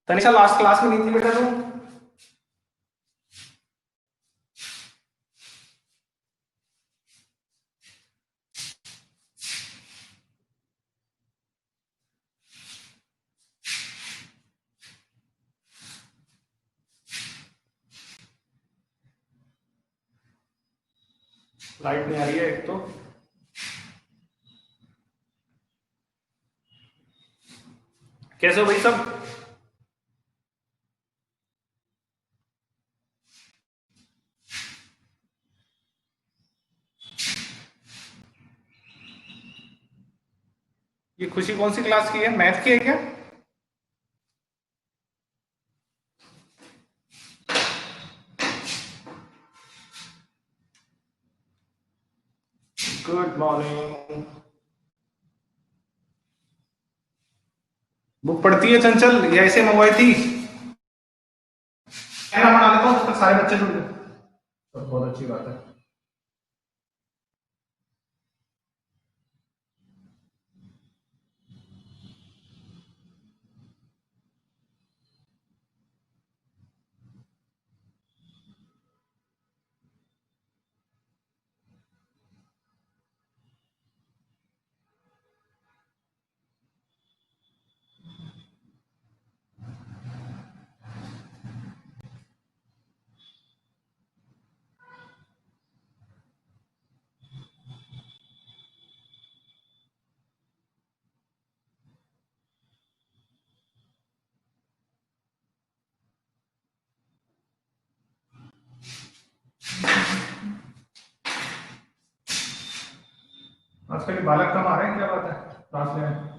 Tanisha last class में नहीं थी बेटा तू? लाइट नहीं आ रही है एक तो। कैसे हो भाई सब? ये खुशी कौन सी क्लास की है? मैथ की है क्या? Good morning. बुक पढ़ती है चंचल या ऐसे मंगवाई थी? मैं बना लेता हूँ, तब तक सारे बच्चे जुड़ गए। तो बहुत अच्छी बात है। आजकल बालक कम आ रहे हैं, क्या बात है क्लास में?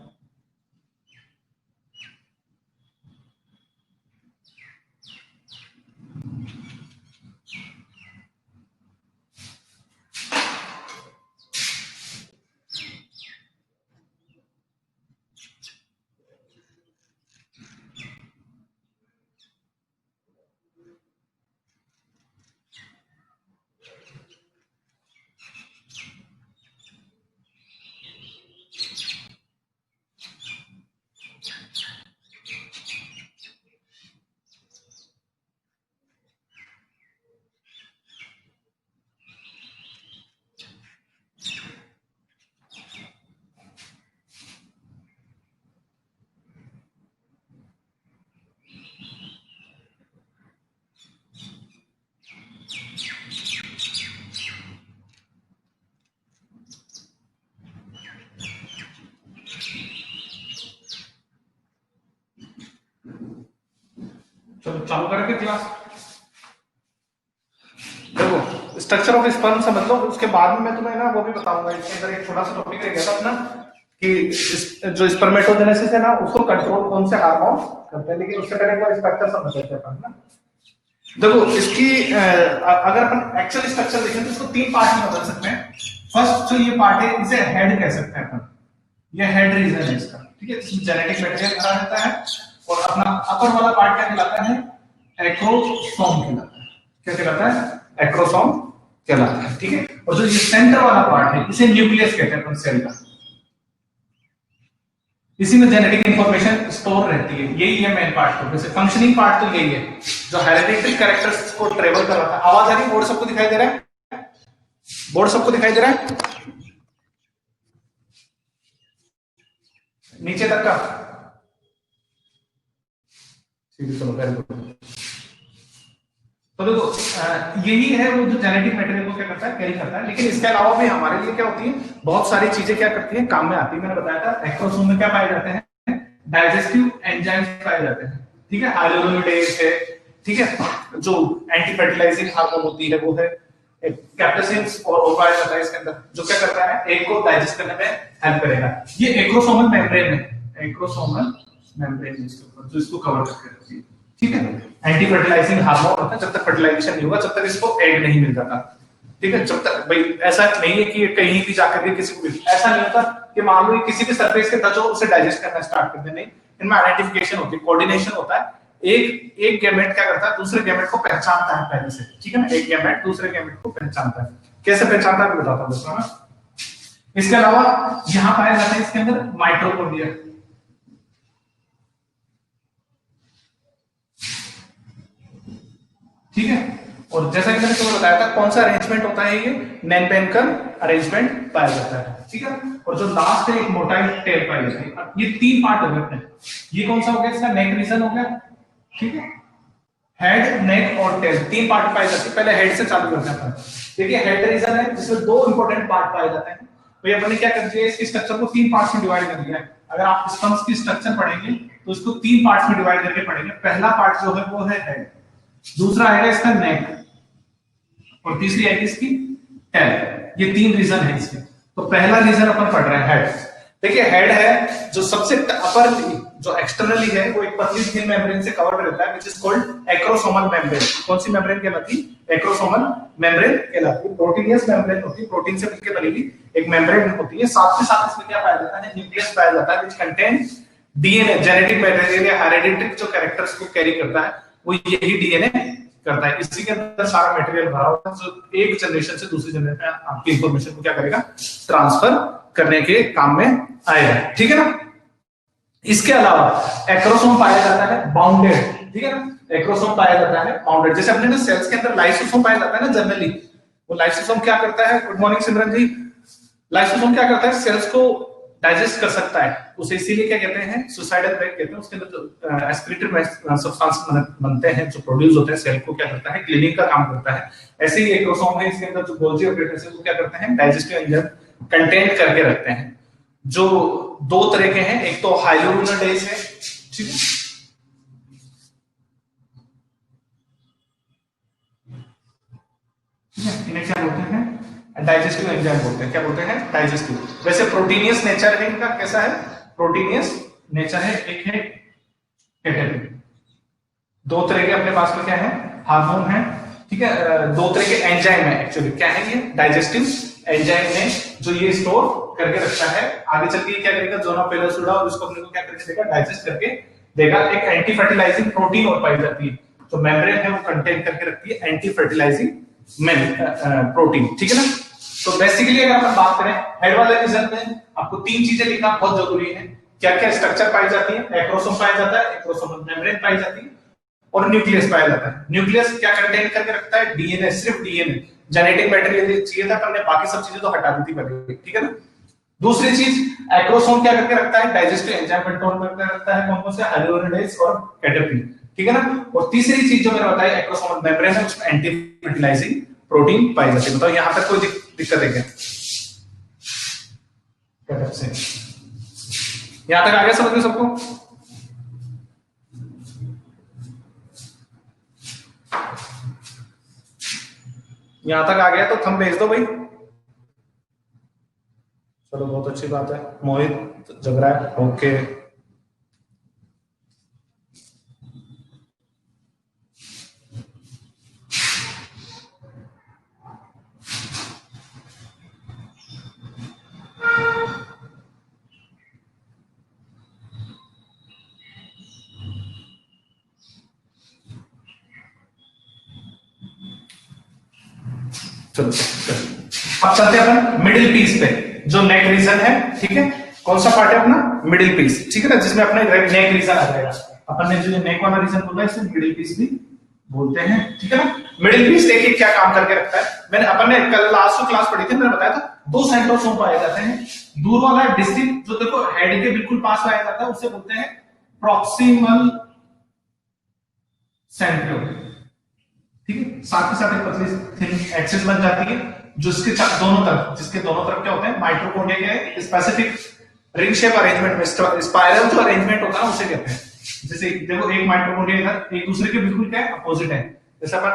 चलो चालू करेंगे क्लास। देखो स्ट्रक्चर ऑफ स्पर्म समझ लो, उसके बाद में मैं तुम्हें ना वो भी बताऊंगा। इसके अंदर एक छोटा सा टॉपिक रह गया था अपना कि जो स्पर्मेटोजेनेसिस है ना, उसको कंट्रोल कौन से हार्मोन करते हैं, लेकिन उससे पहले एक बार स्ट्रक्चर समझ लेते हैं अपन ना। देखो इसकी अगर अपन एक्चुअल स्ट्रक्चर देखें तो इसको तीन पार्ट में बदल सकते हैं। फर्स्ट जो ये पार्ट है इसे हेड कह सकते हैं अपन। ये हेड रीजन है इसका, ठीक है। इसमें जेनेटिक मटेरियल भरा रहता है और अपना अपर वाला पार्ट क्या कहलाता है? एक्रोसोम कहलाता है। क्या कहलाता है? एक्रोसोम कहलाता है, ठीक है। और जो ये सेंटर वाला पार्ट है इसे न्यूक्लियस कहते हैं अपन सेल का। इसी में जेनेटिक इंफॉर्मेशन स्टोर रहती है। यही है मेन पार्ट। तो वैसे फंक्शनिंग पार्ट तो यही है जो हेरिडिटरी कैरेक्टर्स को ट्रेवल कर रहा था। आवाज आ रही? बोर्ड सबको दिखाई दे रहा है? बोर्ड सबको दिखाई दे रहा है नीचे तक का? चलो वेरी गुड। तो देखो यही है वो जो जेनेटिक मटेरियल को क्या करता है? कैरी करता है। लेकिन इसके अलावा भी हमारे लिए क्या होती है, बहुत सारी चीजें क्या करती हैं, काम में आती है। मैंने बताया था एक्रोसोम में क्या पाए जाते हैं? डाइजेस्टिव एंजाइम्स पाए जाते हैं, ठीक है। हाइलोरोनिडेज है, ठीक है। जो एंटी फर्टिलाइजिंग हार्मोन होती है वो है कैप्टेसिन्स, और पाया जाता है इसके अंदर, जो क्या करता है, एग को डाइजेस्ट करने में हेल्प करेगा। ये एक्रोसोमल मेम्ब्रेन है, एक्रोसोमल मेम्ब्रेन इसके ऊपर जो इसको कवर करके रखती है, ठीक है। एंटी फर्टिलाइजिंग हार्मोन होता है। जब तक फर्टिलाइजेशन नहीं होगा, जब तक इसको एग नहीं मिल जाता, ठीक है। जब तक भाई ऐसा नहीं है कि कहीं भी जाकर के किसी को भी ऐसा नहीं होता कि मान लो किसी भी सरफेस के टच हो उसे डाइजेस्ट करना स्टार्ट कर दे। नहीं, इनमें आइडेंटिफिकेशन होती है, कोऑर्डिनेशन होता है। एक गैमेट क्या करता है, दूसरे गैमेट को पहचानता है पहले से, ठीक है ना। एक गैमेट दूसरे गैमेट को पहचानता है। कैसे पहचानता है बताता हूं दोस्तों ना। इसके अलावा यहां पाया जाता है इसके अंदर माइटोकॉन्ड्रिया। ठीक है। और जैसा कि मैंने तुम्हें बताया था कौन सा अरेंजमेंट होता है, ये नैन-पेनकर अरेंजमेंट पाया जाता है, ठीक है। और जो लास्ट है एक मोटाइल टेल पाई जाती है। अब ये तीन पार्ट हो गए अपने, ये कौन सा हो गया, इसका नेक रीजन हो गया, ठीक है। हेड, नेक और टेल तीन पार्ट पाए जाते हैं। पहले हेड से चालू करते हैं। देखिए हेड रीजन है जिसमें दो इंपॉर्टेंट पार्ट पाए जाते हैं। तो ये अपने क्या कर दिया, इसके स्ट्रक्चर को तीन पार्ट्स में डिवाइड कर दिया है। अगर आप स्टम्स की स्ट्रक्चर पढ़ेंगे तो इसको तीन पार्ट्स में डिवाइड करके पढ़ेंगे। पहला पार्ट जो है वो है हेड, दूसरा आएगा इसका नेक और तीसरी आएगी इसकी टेल। ये तीन रीजन है इसके। तो पहला रीजन अपन पढ़ रहे हैं हेड। देखिए हेड है जो सबसे अपर, जो एक्सटर्नली है वो एक पतली थिन मेम्ब्रेन से कवर्ड रहता है, which is called acrosomal membrane. कौन सी मेम्ब्रेन कहलाती है, एक्रोसोमल मेम्ब्रेन कहलाती है। प्रोटीनियस मेम्ब्रेन होती है, प्रोटीन से मिलकर बनी हुई एक मेम्ब्रेन होती है। साथ ही साथ इसमें क्या पाया जाता है, न्यूक्लियस पाया जाता है, which contain DNA, genetic material या हेरेडिटरी जो कैरेक्टर्स को कैरी करता है वो यही डीएनए करता है। इसी के अंदर सारा मटेरियल भरा होता है जो एक जनरेशन से दूसरी जनरेशन में आपकी इंफॉर्मेशन को क्या करेगा, ट्रांसफर करने के काम में आएगा, ठीक है ना। इसके अलावा एक्रोसोम पाया जाता है बाउंडेड, ठीक है ना। एक्रोसोम पाया जाता है बाउंडेड। जैसे अपने ना सेल्स के अंदर लाइसोसोम पाया जाता है ना जनरली, वो लाइसोसोम क्या करता है, गुड मॉर्निंग सिमरन जी, लाइसोसोम क्या करता है, सेल्स को डाइजेस्ट कर सकता है। उसे इसीलिए क्या कहते हैं, सुसाइडल ब्रेक कहते हैं। उसके अंदर जो एस्क्रीटेड सब्सटेंस बनते हैं, जो प्रोड्यूस होते हैं, सेल को क्या करता है, क्लीनिंग का काम करता है। ऐसे ही एक्रोसोम है, इसके अंदर जो गोल्जी ऑपरेटर्स है वो क्या करते हैं, डाइजेस्टिव एंजाइम कंटेन करके रखते हैं, जो दो तरह के हैं। एक तो हाइलुरोनिडेज है, ठीक है, इन्हें क्या बोलते हैं, डाइजेस्टिव एंजाइम बोलते हैं। क्या बोलते हैं, डाइजेस्टिव। वैसे प्रोटीनियस नेचर है इनका, कैसा है, प्रोटीनियस नेचर है। एक है कैटेलिन। दो तरह के अपने पास में क्या है, हार्मोन है, ठीक है। दो तरह के एंजाइम है एक्चुअली। क्या है ये, डाइजेस्टिव एंजाइम है जो ये स्टोर करके रखता है। आगे चल के क्या करेगा, जोना पेलोसुडा, और इसको अपने को क्या करके देगा, डाइजेस्ट करके देगा। एक एंटी फर्टिलाइजिंग प्रोटीन और पाई जाती है, जो मेम्ब्रेन है वो कंटेन करके रखती है एंटी फर्टिलाइजिंग प्रोटीन, ठीक है ना। तो बेसिकली अगर अपन बात करें हेड वाले रीजन में, आपको तीन चीजें लिखना बहुत जरूरी है। क्या क्या स्ट्रक्चर पाई जाती है, एक्रोसोम पाया जाता है, एक्रोसोमल मेम्ब्रेन पाई जाती है, और न्यूक्लियस पाया जाता है। न्यूक्लियस क्या कंटेन करके रखता है, डीएनए, सिर्फ डीएनए। जेनेटिक मटेरियल चाहिए था, हमने बाकी सब चीजें तो हटा दी थी पहले, ठीक है ना। दूसरी चीज, एक्रोसोम क्या करके रखता है, डाइजेस्टिव एंजाइम कंट्रोल करके रखता है, कौन कौन से, हाइलुरोनिडेज और कैटेपिन, ठीक है ना। और तीसरी चीज जो मैंने बताई, एक्रोसोमल मेम्ब्रेन है, उसमें एंटी फर्टिलाइजिंग प्रोटीन पाई जाती है। बताओ यहां तक कोई दिक्कत है क्या, से यहां तक आ गया समझ में सबको। यहां तक आ गया तो थंब भेज दो भाई। चलो बहुत अच्छी बात है, मोहित जग रहा है, ओके। चलो अब चलते हैं अपन मिडिल पीस पे, जो नेक रीजन है, ठीक है। कौन सा पार्ट है अपना, मिडिल पीस, ठीक है ना, जिसमें अपने नेक रीजन आ जाएगा। अपन ने जो नेक वाला रीजन बोला इसे मिडिल पीस भी बोलते हैं, ठीक है ना। मिडिल पीस देखिए क्या काम करके रखता है। मैंने अपन ने कल लास्ट क्लास पढ़ी थी, मैंने बताया था दो सेंट्रोसोम पाए जाते हैं। दूर वाला डिस्ट्रिक्ट जो देखो हेड के बिल्कुल पास पाया जाता है उसे बोलते हैं प्रॉक्सिमल सेंट्रियोल, ठीक है। साथ ही साथ एक पतली थिन एक्सिस बन जाती है जो इसके दोनों तरफ, जिसके दोनों तरफ क्या होते हैं, माइटोकॉन्ड्रिया के स्पेसिफिक रिंग शेप अरेंजमेंट में स्पाइरल जो अरेंजमेंट होता है उसे कहते हैं। जैसे देखो एक माइटोकॉन्ड्रिया इधर, एक दूसरे के बिल्कुल क्या है, अपोजिट है। जैसे अपन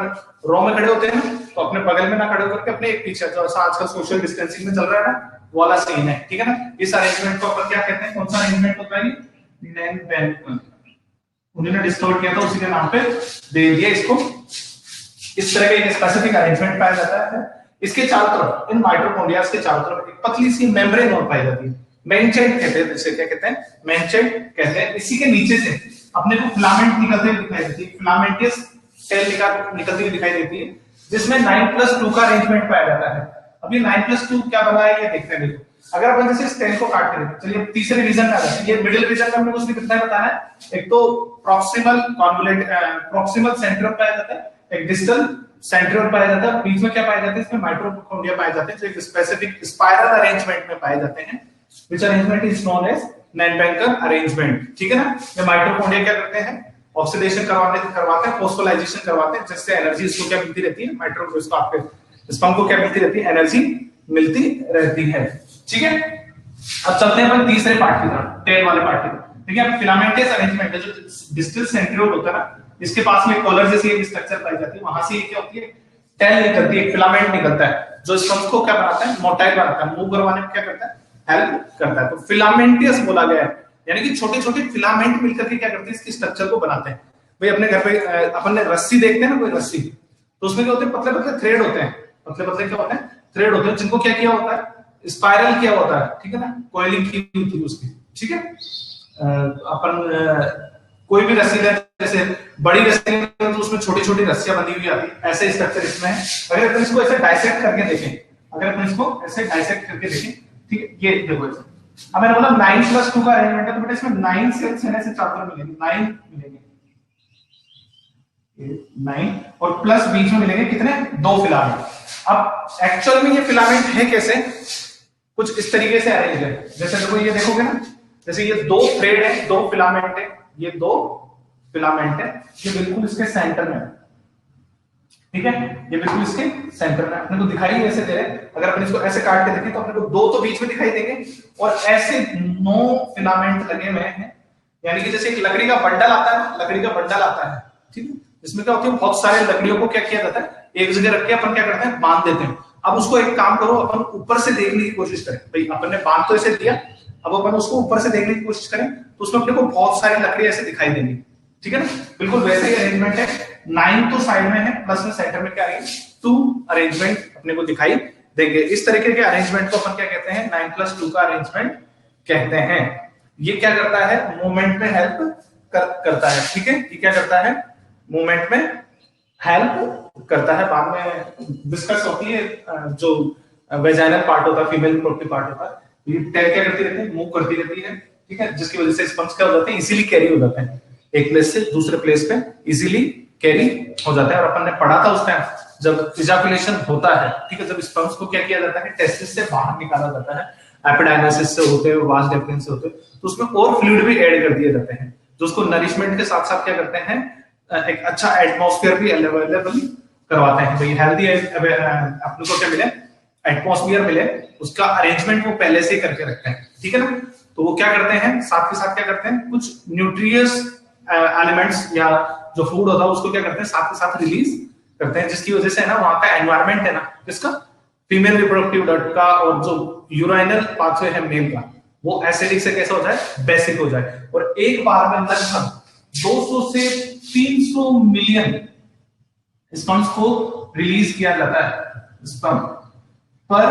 रो में खड़े होते हैं ना, तो अपने बगल में ना खड़े होकर के अपने एक पीछे, जो आजकल सोशल डिस्टेंसिंग में चल रहा है ना, वो वाला सीन है, ठीक है ना। इस अरेंजमेंट को अपन क्या कहते हैं, कौन सा अरेंजमेंट होता है, उन्होंने डिस्कवर किया था, उसी के नाम पे दे दिया इसको। इस तरह का एक स्पेसिफिक अरेंजमेंट पाया जाता है। इसके चारों तरफ, इन माइटोकॉन्ड्रिया के चारों तरफ एक पतली सी मेम्ब्रेन और पाई जाती है, मेनचेट कहते हैं। इसे क्या कहते हैं, मेनचेट कहते हैं। इसी के नीचे से अपने को फिलामेंट निकलते हुए दिखाई देती है, फिलामेंटियस टेल निकलती हुई दिखाई देती है, जिसमें 9+2 का अरेंजमेंट पाया जाता है। अब ये 9+2 क्या बना है ये देखते हैं। देखो अगर अपन जैसे इस टेल को काट करें, चलिए तीसरे रीजन में आ जाते हैं। ये मिडिल रीजन में हमने कुछ कितना बताना है, एक तो प्रॉक्सिमल कॉन्वोलेट, प्रॉक्सिमल सेंट्रियोल पाया जाता है, एक डिस्टल सेंट्रियोल पाया जाता है, बीच में क्या पाया जाता है, इसमें माइटोकॉन्ड्रिया पाए जाते हैं जो एक स्पेसिफिक स्पाइरल अरेंजमेंट में पाए जाते हैं, which arrangement is known as Nernberger arrangement। ठीक है ना। ये माइटोकॉन्ड्रिया क्या करते हैं, ऑक्सीडेशन करवाते हैं, फोस्फोलाइजेशन करवाते हैं, जिससे एनर्जी इसको क्या मिलती रहती है, माइटोकॉन्ड्रिया आपके स्पर्म को क्या मिलती रहती है, एनर्जी मिलती रहती है। ठीक है। अब चलते हैं अपन तीसरे पार्ट की तरफ, टेल वाले पार्ट की तरफ। ठीक है। फिलामेंटस अरेंजमेंट है, जो डिस्टल सेंट्रियोल होता है ना, इसके पास में कॉलर जैसी एक स्ट्रक्चर पाई जाती है, वहां से ये क्या होती है, टेल निकलती है, एक फिलामेंट निकलता है जो स्पर्म को क्या बनाता है, मोटाइल बनाता है, मूव करवाने में क्या करता है, हेल्प करता है। तो फिलामेंटियस बोला गया है, यानी कि छोटे छोटे फिलामेंट मिलकर के क्या करते हैं, इसकी स्ट्रक्चर को बनाते हैं। भाई अपने घर पे अपन ने रस्सी देखते हैं ना, कोई रस्सी, तो उसमें क्या होते हैं, पतले पतले थ्रेड होते हैं, पतले पतले क्या होते हैं, थ्रेड होते हैं, जिनको क्या किया होता है, स्पाइरल किया होता है। ठीक है ना, कॉइलिंग की होती है उसकी। ठीक है। अपन कोई भी रस्सी ले, जैसे बड़ी रस्सी तो उसमें छोटी छोटी रस्सियां बंधी हुई आती है, ऐसे स्ट्रक्चर इसमें है। अगर अपन इसको ऐसे डाइसेक्ट करके देखें, अगर अपन इसको ऐसे डाइसेक्ट करके देखें, ठीक है, ये देखो ऐसे। अब मैंने बोला 9+2 का अरेंजमेंट है, तो बेटा इसमें 9 सेल्स हैं, ऐसे चार मिलेंगे, 9 मिलेंगे, 9 और प्लस बीच में मिलेंगे कितने, 2 फिलामेंट। अब एक्चुअल में ये फिलामेंट है कैसे, कुछ इस तरीके से अरेंज है। जैसे देखो, ये देखोगे ना, जैसे ये 2 थ्रेड है, 2 फिलामेंट है, ये 2 फिलामेंट है, ये बिल्कुल इसके सेंटर में है। ठीक है, ये बिल्कुल इसके सेंटर में अपने को दिखाई ऐसे दे रहे हैं। अगर अपन इसको ऐसे काट के देखें तो अपने को 2 तो बीच में दिखाई देंगे और ऐसे 9 फिलामेंट लगे हुए हैं, यानी कि जैसे एक लकड़ी का बंडल आता है, लकड़ी का बंडल आता है, ठीक है, इसमें क्या होती है, बहुत सारे लकड़ियों को क्या किया जाता है, एक जगह रख के अपन क्या करते हैं, बांध देते हैं। अब उसको एक काम करो, अपन ऊपर से देखने की कोशिश करें, भाई अपन ने बांध तो ऐसे दिया, अब अपन उसको ऊपर से देखने की कोशिश करें तो उसमें अपने को बहुत सारी लकड़ी ऐसे दिखाई देंगी। ठीक है ना, बिल्कुल वैसे ही अरेंजमेंट है। 9 तो साइड में है, प्लस में सेंटर में क्या है, 2 अरेंजमेंट अपने को दिखाई देंगे। इस तरीके के अरेंजमेंट को अपन क्या कहते हैं, 9+2 का अरेंजमेंट कहते हैं। ये क्या करता है, मूवमेंट में हेल्प करता है। ठीक है, ये क्या करता है, मूवमेंट में हेल्प करता है। बाद में डिस्कस होती है, जो वेजाइनल पार्ट होता है, फीमेल प्रोडक्टिव पार्ट होता है, ये टैग क्या करती रहती है, मूव करती रहती है। ठीक है, जिसकी वजह से स्पर्म्स क्या हो जाते हैं, इजीली कैरी हो जाते हैं, एक प्लेस से दूसरे प्लेस पे इजीली कैरी हो जाता है। और अपन ने पढ़ा था उस टाइम जब इजाकुलेशन होता है, ठीक है, जब स्पर्म्स को क्या किया जाता है, टेस्टिस से बाहर निकाला जाता है, एपिडाइमेसिस से होते हुए, वास डेफरेंस से होते हुए, तो उसमें और फ्लूइड भी ऐड कर दिए जाते हैं, जो उसको नरिशमेंट के साथ साथ क्या करते हैं, एक अच्छा एटमॉस्फेयर भी अवेलेबल करवाते हैं। भाई हेल्दी अपने को क्या मिले, एटमॉस्फेयर मिले, उसका अरेंजमेंट वो पहले से ही करके रखते हैं। ठीक है ना, तो वो क्या करते हैं, साथ के साथ क्या करते हैं, कुछ न्यूट्रियस एलिमेंट्स या जो फूड होता है उसको क्या करते हैं, साथ के साथ रिलीज करते हैं, जिसकी वजह से है ना, वहां का एनवायरमेंट है ना, किसका, फीमेल रिप्रोडक्टिव डक्ट का, और जो यूराइनल पाथवे है मेल का, वो एसिडिक से कैसा हो जाए, बेसिक हो जाए। और एक बार में लगभग 200 से 300 मिलियन स्पर्म्स को रिलीज किया जाता है, स्पर्म पर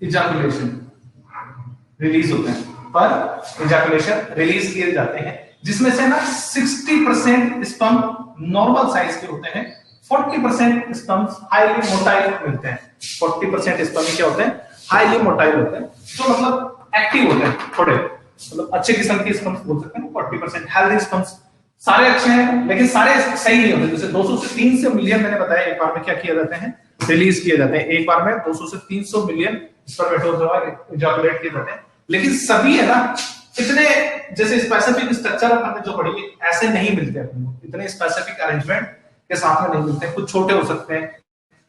इजाकुलेशन रिलीज होते हैं, पर इजाकुलेशन रिलीज किए जाते हैं, जिसमें से ना 60% स्पर्म नॉर्मल साइज के होते हैं, 40% स्पर्म्स हाईली मोटाइल मिलते हैं। 40% स्पर्म क्या होते हैं, हाईली मोटाइल होते हैं, जो मतलब एक्टिव होते हैं, थोड़े मतलब अच्छे किस्म के स्पर्म्स बोल सकते हैं। 40% हेल्दी स्पर्म्स, सारे अच्छे हैं लेकिन सारे सही नहीं होते। जैसे 200 से 300 मिलियन मैंने बताया, एक बार में क्या किया जाते हैं, रिलीज किए जाते हैं, एक बार में 200 से 300 मिलियन स्पर्मेटोजोआ इजाकुलेट किए जाते हैं, लेकिन सभी है ना, इतने जैसे स्पेसिफिक स्ट्रक्चर अपन ने जो पढ़ी ऐसे नहीं मिलते अपने को, इतने स्पेसिफिक अरेंजमेंट के साथ में नहीं मिलते। कुछ छोटे हो सकते हैं,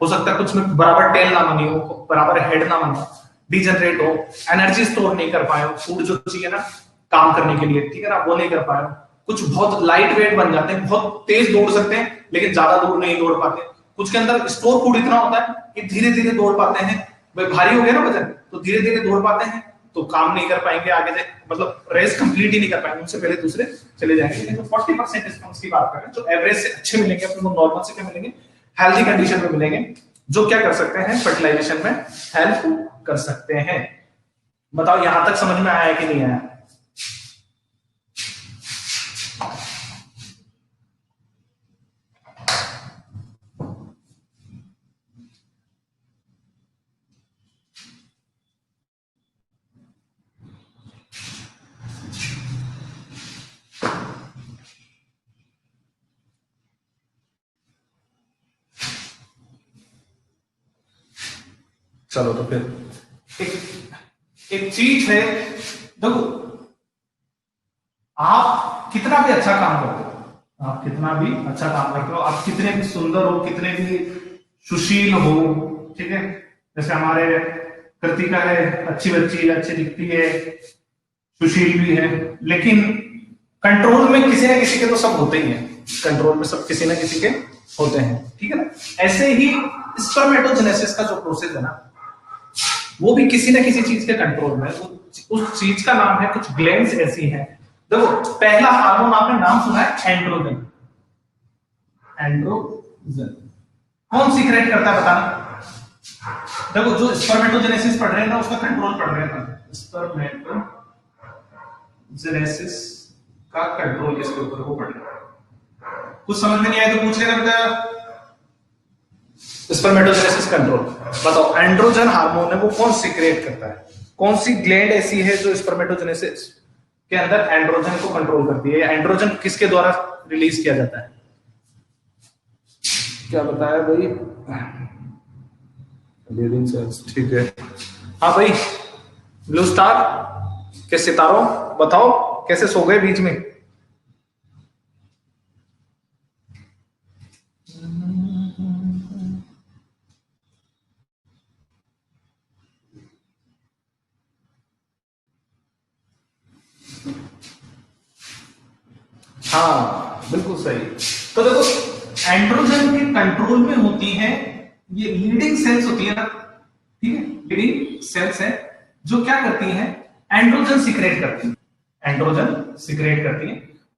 हो सकता है कुछ में बराबर टेल ना बनी हो, बराबर हेड ना बना, डिजनरेट हो, एनर्जी स्टोर नहीं कर पाए, फूड जो चाहिए ना काम करने के लिए, ठीक है ना, वो नहीं कर पाए। कुछ बहुत लाइट वेट बन जाते हैं, बहुत तेज दौड़ सकते हैं लेकिन ज्यादा दूर नहीं दौड़ पाते। कुछ के अंदर स्टोर फूड इतना होता है कि धीरे धीरे दौड़ पाते हैं, भारी हो गया ना वजन तो धीरे धीरे दौड़ पाते हैं, तो काम नहीं कर पाएंगे आगे से, मतलब रेस कंप्लीट ही नहीं कर पाएंगे, उनसे पहले दूसरे चले जाएंगे। लेकिन 40% स्पर्म्स की बात करें जो एवरेज से अच्छे मिलेंगे, अपने को नॉर्मल से क्या मिलेंगे, हेल्दी कंडीशन में मिलेंगे, जो क्या कर सकते हैं, फर्टिलाइजेशन में हेल्प कर सकते हैं। बताओ यहां तक समझ में आया कि नहीं आया? चलो तो फिर एक चीज है, देखो आप कितना भी अच्छा काम करते हो, आप कितना भी अच्छा काम करते हो, आप कितने भी सुंदर हो, कितने भी सुशील हो, ठीक है, जैसे हमारे कृतिका है, अच्छी बच्ची है, अच्छी दिखती है, सुशील भी है, लेकिन कंट्रोल में किसी ना किसी के तो सब होते ही हैं, कंट्रोल में सब किसी ना किसी के होते हैं, ठीक है ना। ऐसे ही स्पर्मेटोजेनेसिस का जो प्रोसेस है ना, वो भी किसी ना किसी चीज के कंट्रोल में, उस चीज का नाम है, कुछ ग्लैंड्स ऐसी हैं। देखो पहला हार्मोन आपने नाम सुना है एंड्रोजन, एंड्रोजन कौन सीक्रेट करता है बताना। देखो जो स्पर्मेटोजेनेसिस पढ़ रहे हैं ना, उसका कंट्रोल पढ़ रहे हैं, स्पर्मेटोजेनेसिस का कंट्रोल इसके ऊपर वो पढ़ रहे हैं। कुछ समझ में नहीं आया तो पूछ लेना बेटा। स्पर्मेटोजेनेसिस कंट्रोल बताओ, एंड्रोजन हार्मोन है वो कौन सीक्रेट करता है, कौन सी ग्लैंड ऐसी है जो स्पर्मेटोजेनेसिस के अंदर एंड्रोजन को कंट्रोल करती है, एंड्रोजन किसके द्वारा रिलीज किया जाता है, क्या बताया भाई, लीडिंग सेल्स, ठीक है। हाँ भाई ब्लू स्टार के सितारों बताओ कैसे सो गए बीच में। हाँ बिल्कुल सही। तो देखो एंड्रोजन के कंट्रोल में होती है ये लीडिंग सेल्स होती है ना, ठीक है, लीडिंग सेल्स है जो क्या करती हैं, एंड्रोजन सीक्रेट करती है, एंड्रोजन सीक्रेट करती है।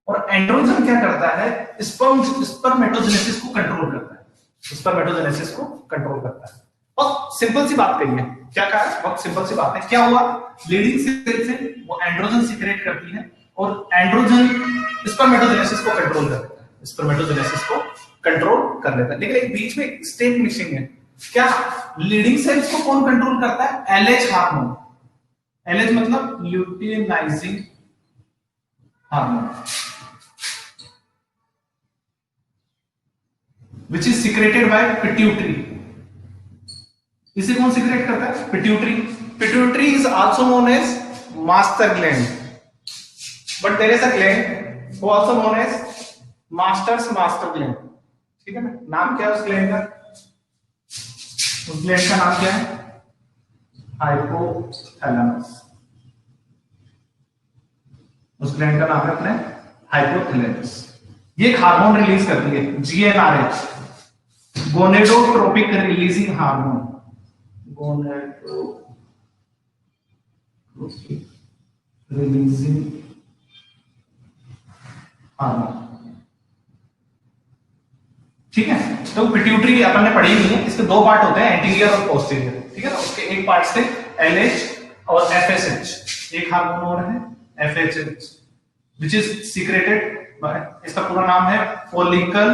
और एंड्रोजन क्या करता है, स्पर्मेटोजेनेसिस को कंट्रोल करता है, स्पर्मेटोजेनेसिस को कंट्रोल करता है। और सिंपल सी बात कही है, क्या कहा है, बहुत सिंपल सी बात है, क्या हुआ, लीडिंग सेल्स है वो एंड्रोजन सीक्रेट करती है और एंड्रोजन स्पर्मेटोजेनेसिस को कंट्रोल कर लेता है, स्पर्मेटोजेनेसिस को कंट्रोल कर लेता है। लेकिन एक बीच में एक स्टेप मिसिंग है, क्या, लीडिंग सेल्स को कौन कंट्रोल करता है, एलएच हार्मोन, एलएच मतलब luteinizing hormone, which is secreted by pituitary. इसे कौन सिक्रेट करता है, pituitary. Pituitary is also known as master gland, but there is a gland वो also known as master gland, ठीक है ना। नाम क्या है उस ग्लैंड का, उस ग्लैंड का नाम क्या है, हाइपोथैलेमस, उस ग्लैंड का नाम है अपने हाइपोथैलेमस। ये एक हार्मोन रिलीज करती है, GnRH, gonadotropic releasing hormone, gonadotropic releasing hormone, ठीक है। तो पिट्यूटरी अपन ने पढ़ी नहीं है, इसके दो पार्ट होते हैं, एंटीरियर और पोस्टीरियर, ठीक है ना। उसके एक पार्ट से एलएच और एफएसएच, एक हार्मोन और है एफएचएच विच इज सीक्रेटेड, इसका पूरा नाम है फॉलिकल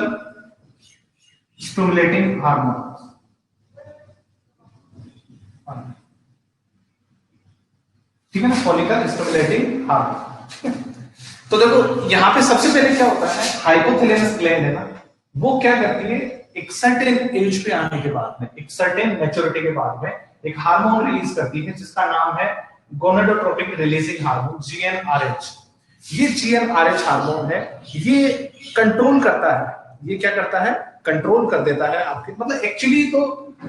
स्टिमुलेटिंग हार्मोन, ठीक है ना, फॉलिकल स्टिमुलेटिंग हार्मोन। तो देखो यहां पे सबसे पहले क्या होता है, हाइपोथैलेमस ग्लैंड है ना, वो क्या करती है, एक सर्टेन एज पे आने के बाद में, एक सर्टेन मैच्योरिटी के बाद में एक हार्मोन रिलीज करती है जिसका नाम है गोनेडोट्रोपिक रिलीजिंग हार्मोन, जीएनआरएच। ये जीएनआरएच हार्मोन है, ये कंट्रोल करता है, ये क्या करता है, कंट्रोल कर देता है आपके, मतलब एक्चुअली तो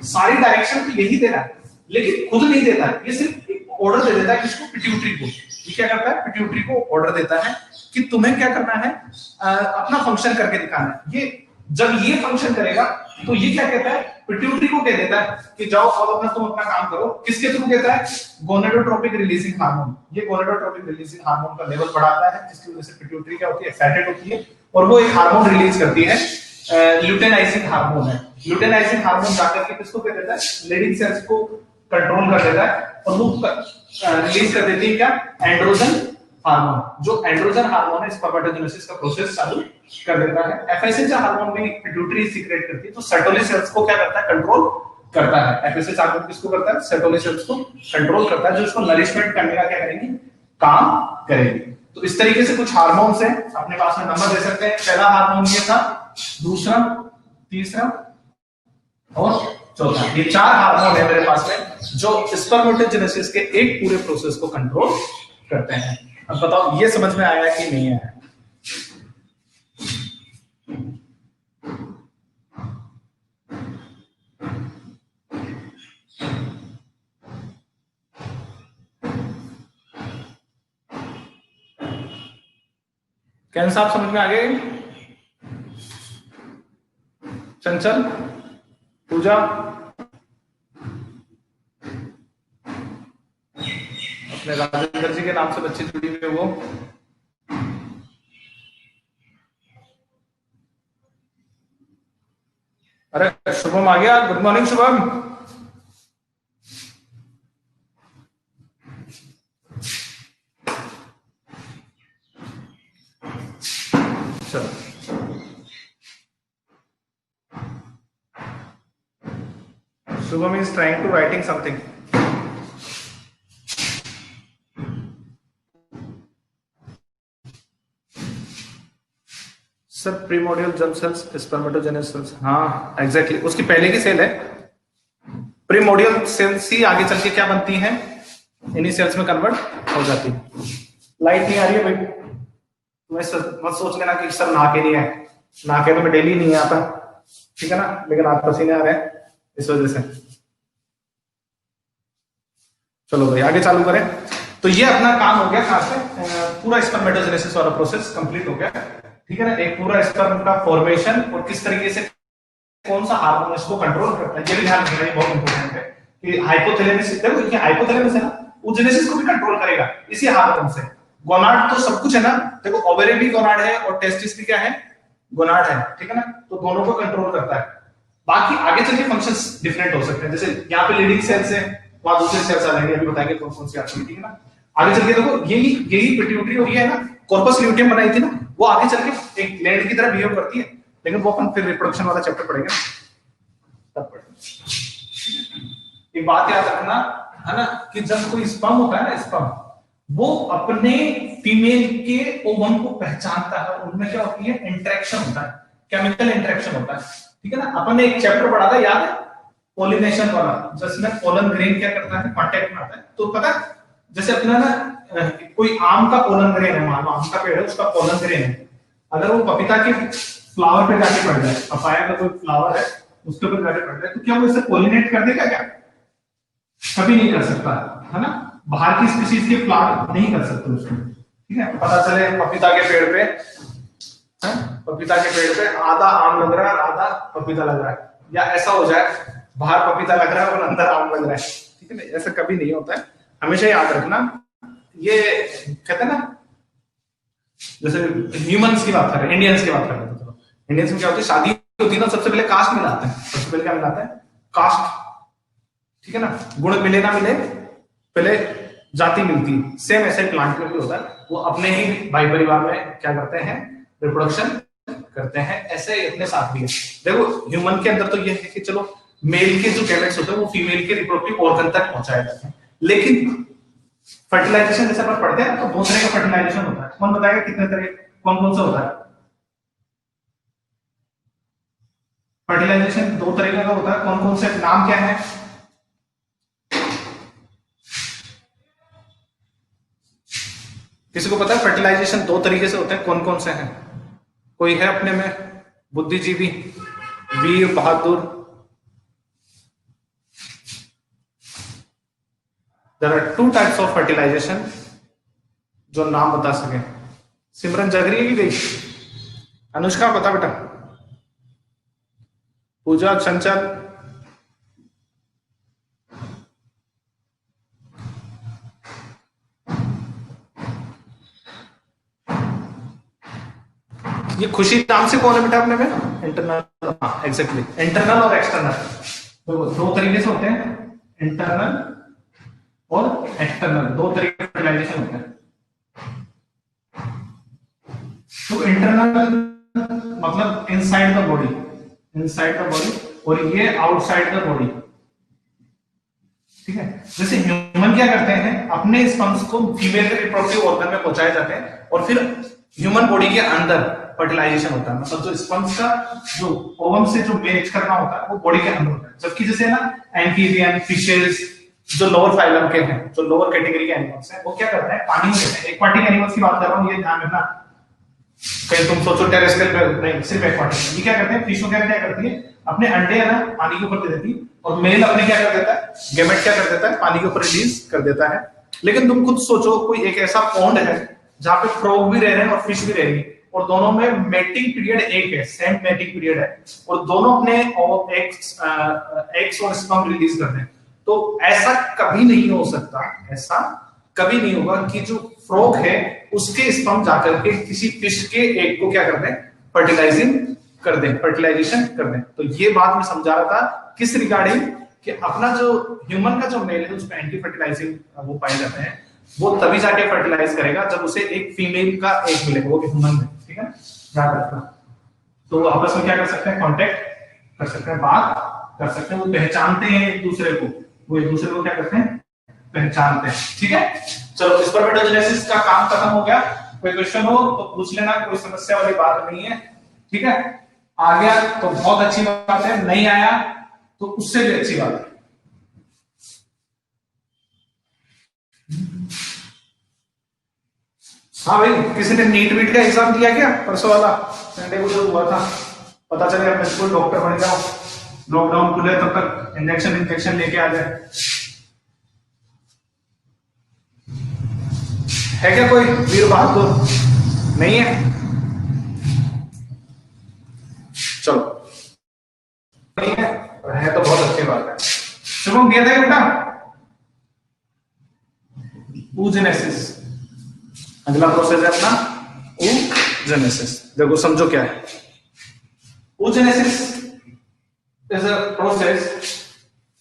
सारी डायरेक्शन तो यही दे रहा है लेकिन खुद नहीं देता है, ये सिर्फ एक ऑर्डर दे देता है किसको, पिट्यूटरी को। ये क्या करता है, पिट्यूटरी को ऑर्डर देता है कि तुम्हें क्या करना है, अपना फंक्शन करके दिखाना है। ये जब ये फंक्शन करेगा तो ये क्या कहता है, पिट्यूटरी को कह देता है कि जाओ अब तुम अपना काम करो, किसके थ्रू कहता है, गोनेडोट्रोपिक रिलीजिंग हार्मोन। ये गोनेडोट्रोपिक रिलीजिंग हार्मोन का लेवल बढ़ाता है जिसकी वजह से पिट्यूटरी क्या होती है, एक्साइटेड होती है और वो एक हार्मोन रिलीज करती है, ल्यूटेनाइजिंग हार्मोन है। ल्यूटेनाइजिंग हार्मोन जाकर के किसको कह देता है, लीडिंग सेल्स को कंट्रोल कर देता है और वो रिलीज कर देती है क्या, एंड्रोजन हार्मोन। जो एंड्रोजन हार्मोन है स्पर्मेटोजेनेसिस का प्रोसेस चालू कर देता है। एफएसएच हार्मोन भी पिट्यूटरी सीक्रेट करती है, तो सर्टोली सेल्स को क्या करता है, कंट्रोल करता है। एफएसएच हार्मोन किसको करता है, सर्टोली सेल्स को कंट्रोल करता है, जो इसको नरिशमेंट करने का क्या करेंगी, काम करेगी। तो इस तरीके से कुछ हार्मोन्स हैं, अपने पास में नंबर दे सकते हैं। पहला हार्मोन ये था, दूसरा, तीसरा और चौथा। ये 4 हार्मोन है मेरे पास में जो स्पर्मेटोजेनेसिस के एक पूरे प्रोसेस को कंट्रोल करते हैं। अब बताओ ये समझ में आया कि नहीं आया? कैंसर आप समझ में आ गए? चंचल, पूजा, अपने राजेंद्र जी के नाम से बच्चे जुड़ी हुए वो, अरे शुभम आ गया। Good morning Shubham. चलो Shubham is trying to writing something. Sir primordial germ cells, spermatogenesis cells, हाँ एग्जैक्टली उसकी पहले की सेल है। प्रीमोडियल सेल्स ही आगे चल के क्या बनती हैं, इन्हीं सेल्स में कन्वर्ट हो जाती है। लाइट नहीं आ रही है भाई, तुम्हें मत सोच लेना कि सर नहा के नहीं है, नहा के तो मैं डेली नहीं आता, ठीक है ना, लेकिन आप पसीने आ रहे हैं इस वजह से। चलो भाई आगे चालू करें। तो ये अपना काम हो गया, खास से पूरा स्पर्मेटोजेनेसिस वाला प्रोसेस कंप्लीट हो गया, ठीक है ना। एक पूरा स्पर्म का फॉर्मेशन और किस तरीके से कौन सा हार्मोन इसको कंट्रोल करता है, ये भी ध्यान रखना बहुत इंपॉर्टेंट है कि हाइपोथैलेमस, देखो ये हाइपोथैलेमस है ना, वो जेनेसिस को भी कंट्रोल करेगा इसी हार्मोन से। गोनाड तो सब कुछ है ना, देखो ओवरी भी गोनाड है और टेस्टिस भी क्या है, गोनाड है, ठीक है ना, तो दोनों को कंट्रोल करता है। बाकी आगे चल के फंक्शंस डिफरेंट हो सकते हैं, जैसे यहाँ पे लीडिंग सेल्स है, वहां दूसरे सेल्स आ जाएंगे, अभी बताएंगे कौन कौन सी आती है, ठीक है ना। आगे चल के देखो यही पिट्यूटरी हो गई है ना, कॉर्पस ल्यूटियम बनाई थी ना, वो आगे चल के एक ग्लैंड की तरह बिहेव करती है, लेकिन वो अपन फिर रिप्रोडक्शन वाला चैप्टर पढ़ेंगे तब पढ़ेंगे। एक बात याद रखना है ना कि जब कोई स्पर्म होता है ना, स्पर्म वो अपने फीमेल के ओवम को पहचानता है, उनमें क्या होती है, इंटरेक्शन होता है, केमिकल इंटरेक्शन होता है, ठीक है ना। अपन ने एक चैप्टर पढ़ा था याद है, पोलिनेशन वाला, जिसमें पोलन ग्रेन क्या करता है, कांटेक्ट में आता है। तो पता जैसे अपना ना कोई आम का पोलन ग्रेन है, मान लो आम का पेड़ है, उसका पोलन ग्रेन है, अगर वो पपीता के फ्लावर पे जाके पड़ जाए, पपाया का कोई फ्लावर है उसके ऊपर जाके पड़ जाए, तो क्या वो इसे पोलिनेट कर देगा क्या? कभी नहीं कर सकता है ना, बाहर की स्पीशीज के फ्लावर नहीं कर सकते उसको, ठीक है। पता चले पपीता के पेड़ पे, पपीता के पेड़ पे आधा आम लग रहा है आधा पपीता लग रहा है, या ऐसा हो जाए बाहर पपीता लग रहा है और अंदर आम लग रहा है, ठीक है ना, ऐसा कभी नहीं होता है। हमेशा याद रखना, ये कहते हैं ना, जैसे ह्यूमंस की बात कर रहे हैं, इंडियंस की बात कर रहे हैं, तो इंडियंस में क्या होती है, शादी होती है ना, सबसे पहले कास्ट मिलाते हैं, सबसे पहले क्या मिलाते हैं, कास्ट, ठीक है ना, गुण मिले ना मिले पहले जाति मिलती है। सेम ऐसे प्लांट में भी होता है, वो अपने ही भाई परिवार में क्या करते हैं, रिप्रोडक्शन करते हैं, ऐसे अपने साथ भी है। देखो ह्यूमन के अंदर तो ये है कि चलो मेल के जो गैमेट्स होते हैं वो फीमेल के रिप्रोडक्टिव ऑर्गन तक पहुंचाए जाते हैं, लेकिन फर्टिलाइजेशन जैसे अपन पढ़ते हैं तो दो तरह का फर्टिलाइजेशन होता है। कौन बताएगा कितने तरह, कौन कौन सा होता है? फर्टिलाइजेशन दो तरीके का होता है, कौन कौन से, नाम क्या है? किसी को पता है फर्टिलाइजेशन दो तरीके से होते हैं, कौन कौन से हैं? कोई है अपने में बुद्धिजीवी, वीर बहादुर? There are two types of fertilization, जो नाम बता सके। सिमरन जग रही है कि गई? अनुष्का बता बेटा, पूजा, चंचल, ये खुशी नाम से कौन है बेटा अपने में? इंटरनल, हाँ एग्जैक्टली, इंटरनल और एक्सटर्नल, तो दो तरीके से होते हैं, इंटरनल और एक्सटर्नल, दो तरीके के फर्टिलाइजेशन होते हैं। तो इंटरनल मतलब inside the body, inside the body, और ये आउटसाइड द बॉडी, ठीक है। जैसे ह्यूमन क्या करते हैं, अपने स्पर्म्स को फीमेल के रिप्रोडक्टिव ऑर्गन में पहुंचाए जाते हैं और फिर ह्यूमन बॉडी के अंदर फर्टिलाइजेशन होता है, मतलब जो स्पर्म्स का जो ओवम से जो मैच करना होता है वो बॉडी के अंदर होता है। जबकि जैसे ना एम्फीबियन, फिशेस, जो लोअर फाइलम के हैं, जो लोअर कैटेगरी के एनिमल्स हैं, वो क्या करते हैं, पानी में रहते हैं। एक्वाटिक एनिमल्स की बात कर रहा हूँ, ये ध्यान रखना, कहीं तुम सोचो टेरेस्ट्रियल नहीं, सिर्फ एक्वाटिक। ये क्या करते हैं, फिश वगैरह क्या करती है, अपने अंडे है ना पानी के ऊपर दे देती है, और मेल अपने क्या कर देता है, गेमेट क्या कर देता है, पानी के ऊपर रिलीज कर देता है। लेकिन तुम खुद सोचो, कोई एक ऐसा पॉन्ड है जहां पे फ्रॉग भी रह रहे हैं और फिश भी रह रही है, और दोनों में मेटिंग पीरियड एक है, सेम मेटिंग पीरियड है, और दोनों अपने एग्स और स्पर्म रिलीज कर रहे हैं, तो ऐसा कभी नहीं हो सकता, ऐसा कभी नहीं होगा कि जो फ्रॉग है उसके स्पर्म जाकर के किसी फिश के एग को क्या कर दें, फर्टिलाइजिंग कर दें, फर्टिलाइजेशन कर दें। तो ये बात मैं समझा रहा था किस रिगार्डिंग, कि अपना जो ह्यूमन का जो मेल है उसमें एंटी फर्टिलाइजिंग वो पाए जाते हैं, वो तभी जाके फर्टिलाइज करेगा जब उसे एक फीमेल का एग मिलेगा, वो भी ह्यूमन में, ठीक है, याद रखना। तो आपस में क्या कर सकते हैं, कांटेक्ट कर सकते हैं, बात कर सकते हैं, वो पहचानते हैं एक दूसरे को, वो एक दूसरे को क्या करते हैं, पहचानते हैं, ठीक है। चलो, स्पर्मेटोजेनेसिस का काम खत्म हो गया। कोई क्वेश्चन हो तो पूछ लेना, कोई समस्या वाली बात नहीं है, ठीक है। आ गया तो बहुत अच्छी बात है, नहीं आया तो उससे भी अच्छी बात है। हाँ भाई, किसी ने नीट वीट का एग्जाम दिया क्या, परसों वाला संडे को जो हुआ था, पता चले मैं स्कूल डॉक्टर बन जाऊं, लॉकडाउन खुले तब तक इंजेक्शन लेके आ जाए। है क्या कोई वीर बहादुर? नहीं है, चलो, नहीं है तो बहुत अच्छी बात है। शुभम दिया था बेटा, oogenesis, अगला प्रोसेस है अपना oogenesis। देखो समझो क्या है oogenesis, इज अ प्रोसेस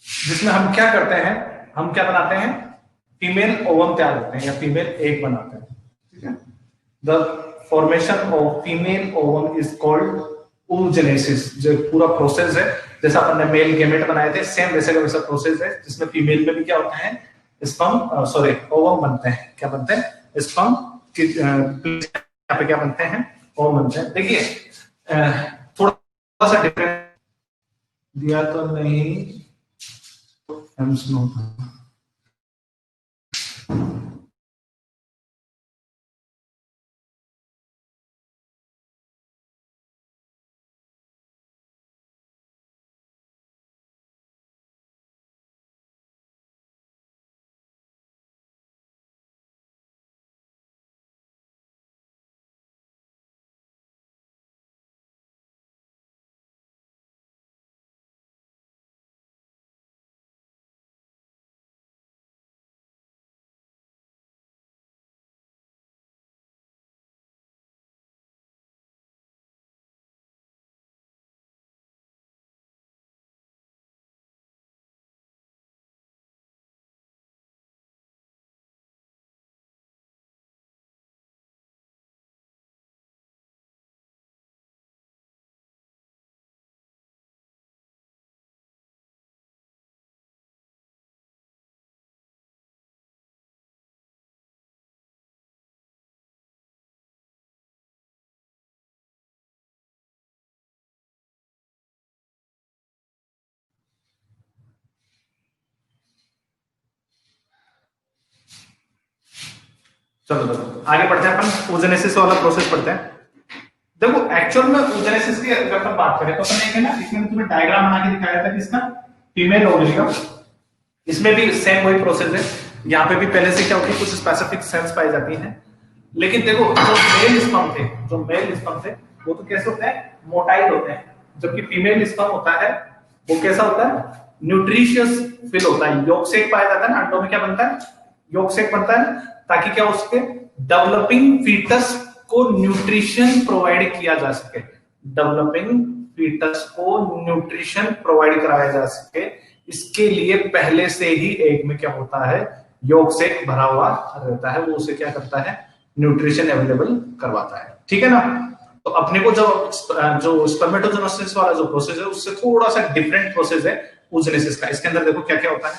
जिसमें हम क्या करते हैं, हम क्या बनाते हैं, फीमेल ओवम तैयार करते हैं या फीमेल एग बनाते हैं, ठीक है। The formation of female ovum is called oogenesis। जो पूरा प्रोसेस है, जैसा अपन ने मेल गेमेट बनाए थे, सेम वैसे का वैसा प्रोसेस है, जिसमें फीमेल में भी क्या होता है, स्पर्म सॉरी ओवम बनते हैं, क्या बनते हैं, स्पर्म की यहाँ पे क्या बनते हैं, ओवम बनते हैं। देखिए थोड़ा सा डिफरेंस दिया तो नहीं, चलो आगे बढ़ते हैं, अपन oogenesis वाला प्रोसेस पढ़ते हैं। देखो एक्चुअल में oogenesis की अगर अपन बात करें तो अपन एक है ना, इसमें तुम्हें डायग्राम बना के दिखाया था कि इसका फीमेल ओवरी का, इसमें भी सेम वही प्रोसेस है। यहाँ पे भी पहले से क्या होती है, कुछ स्पेसिफिक सेल्स पाई जाती हैं, लेकिन देखो जो मेल स्पर्म थे वो तो कैसे होते हैं, मोटाइल होते हैं, जबकि फीमेल स्पर्म होता है वो कैसा होता है, न्यूट्रिशियस फिल होता है। यॉक सेक पाया जाता है ना, अंडों में क्या बनता है, यॉक सेक बनता है, ताकि क्या उसके डेवलपिंग फीटस को न्यूट्रिशन प्रोवाइड किया जा सके, डेवलपिंग फीटस को न्यूट्रिशन प्रोवाइड कराया जा सके। इसके लिए पहले से ही एग में क्या होता है, यॉक सेक भरा हुआ रहता है, वो उसे क्या करता है, न्यूट्रिशन अवेलेबल करवाता है, ठीक है ना। तो अपने को जो स्पर्मेटोजेनेसिस वाला जो प्रोसेस है उससे थोड़ा सा डिफरेंट प्रोसेस है oogenesis का। इसके अंदर देखो क्या क्या होता है,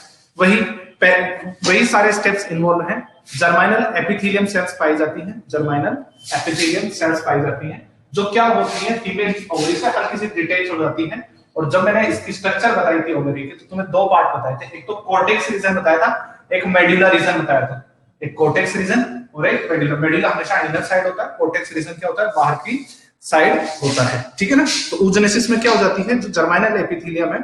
वही सारे स्टेप्स इन्वॉल्व हैं। जर्माइनल एपिथेलियम सेल्स पाई जाती हैं, जर्माइनल एपिथेलियम सेल्स पाई जाती हैं, जो क्या होती है फीमेल ओवरी से हल्की सी डिटेच हो जाती है। और जब मैंने इसकी स्ट्रक्चर बताई थी ओवरी की, तो तुम्हें दो पार्ट बताए थे, एक तो कोर्टेक्स रीजन बताया था, एक मेडुला रीजन बताया था। एक कोर्टेक्स रीजन और एक मेडुला। मेडुला हमेशा इनर साइड होता है, कोर्टेक्स रीजन क्या होता है, बाहर की साइड होता है, ठीक है ना। तो oogenesis में क्या हो जाती है, जो जर्माइनल एपिथेलियम है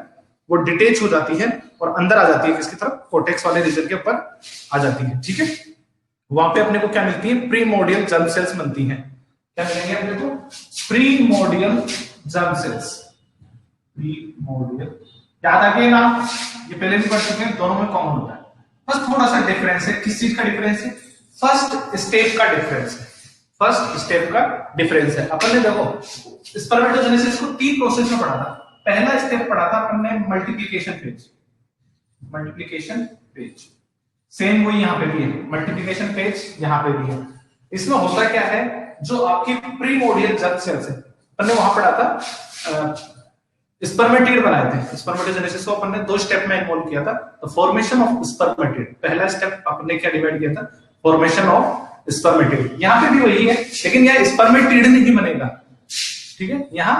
वो डिटेच हो जाती है और अंदर आ जाती है किसकी तरफ, कोर्टेक्स वाले रीजन के ऊपर आ जाती है, ठीक है। वहां पे अपने को क्या मिलती है, प्रीमोर्डियल जर्म सेल्स बनती हैं। क्या मिलेंगे अपने को, प्रीमोर्डियल जर्म सेल्स। प्रीमोर्डियल याद आ गया नाम, ये पहले भी पढ़ चुके हैं, दोनों में कॉमन होता है। बस थोड़ा सा डिफरेंस है, किस चीज का डिफरेंस है, फर्स्ट स्टेप का डिफरेंस है। फर्स्ट स्टेप का डिफरेंस है। अपन ने देखो स्पर्मेटोजेनेसिस को 3 प्रोसेस में पढ़ा था। पहला स्टेप पढ़ा था अपन ने multiplication phase. Multiplication phase same वही यहां पे भी है, मल्टीप्लिकेशन फेज यहां पे भी है। इसमें होता क्या है, जो आपकी प्रीमोर्डियल जर्म सेल्स है, अपन ने वहां पढ़ा था स्पर्मेटिड बनाए थे। स्पर्मेटोजेनेसिस को अपन ने 2 स्टेप में इन्वॉल्व किया था। तो फॉर्मेशन ऑफ स्पर्मेटिड पहला स्टेप अपन ने क्या डिवाइड किया था, फॉर्मेशन ऑफ स्पर्मेटिड। यहां पे भी वही है, लेकिन यहां स्पर्मेटिड नहीं बनेगा, ठीक है। यहां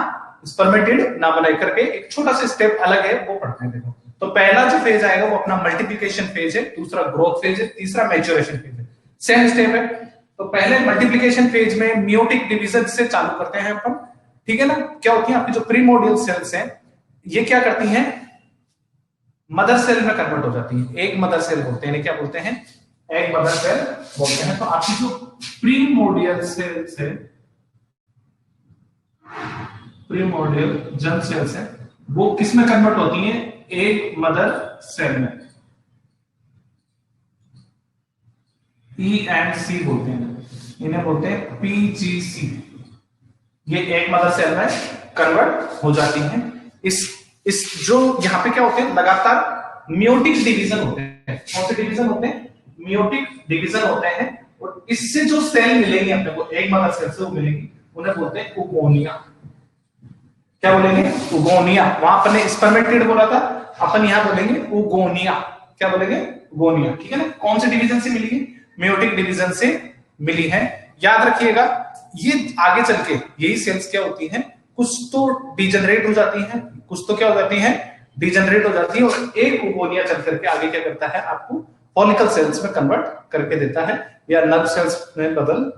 स्पर्मेटिड ना बना करके एक छोटा सा स्टेप अलग है, वो पढ़ते हैं। देखो, तो पहला जो फेज आएगा वो अपना मल्टीप्लिकेशन फेज है, दूसरा ग्रोथ फेज है, तीसरा मैच्योरेशन फेज है। सेम स्टेप है। तो पहले मल्टीप्लिकेशन फेज में मियोटिक डिवीजन से चालू करते हैं अपन, ठीक है ना। क्या होती है आपकी जो प्रीमोर्डियल सेल्स हैं, ये क्या करती हैं, मदर सेल में कन्वर्ट हो जाती है। एक मदर सेल बोलते हैं, क्या बोलते हैं, एक मदर सेल बोलते हैं। तो आपकी जो प्रीमोर्डियल सेल्स है, प्रीमोर्डियल जर्म सेल्स है, वो किस में कन्वर्ट होती हैं, एक मदर सेल में। EMC बोलते हैं, इन्हें बोलते हैं PGC। ये एक मदर सेल में कन्वर्ट हो जाती हैं। इस जो यहां पे क्या होते हैं, लगातार मियोटिक डिवीजन होते हैं। कौन से डिवीजन होते हैं, मियोटिक डिवीजन होते हैं। और इससे जो सेल मिलेंगे अपने को, एक मदर सेल से वो मिलेंगी, उन्हें बोलते हैं उगोनिया। क्या बोलेंगे, उगोनिया। वहां अपन ने स्पर्मेटिड बोला था, अपन यहां बोलेंगे उगोनिया। क्या बोलेंगे, उगोनिया, ठीक है ना। कौन से डिवीजन से मिली है, मियोटिक डिवीजन से मिली है। याद रखिएगा, ये आगे चल के यही सेल्स क्या होती हैं, कुछ तो डिजेनरेट हो जाती हैं, कुछ तो क्या हो जाती हैं, डिजेनरेट हो जाती है। और एक उगोनिया चल करके आगे क्या करता है, आपको फॉलिकल सेल्स में कन्वर्ट करके देता है, या नर्व सेल्स में बदल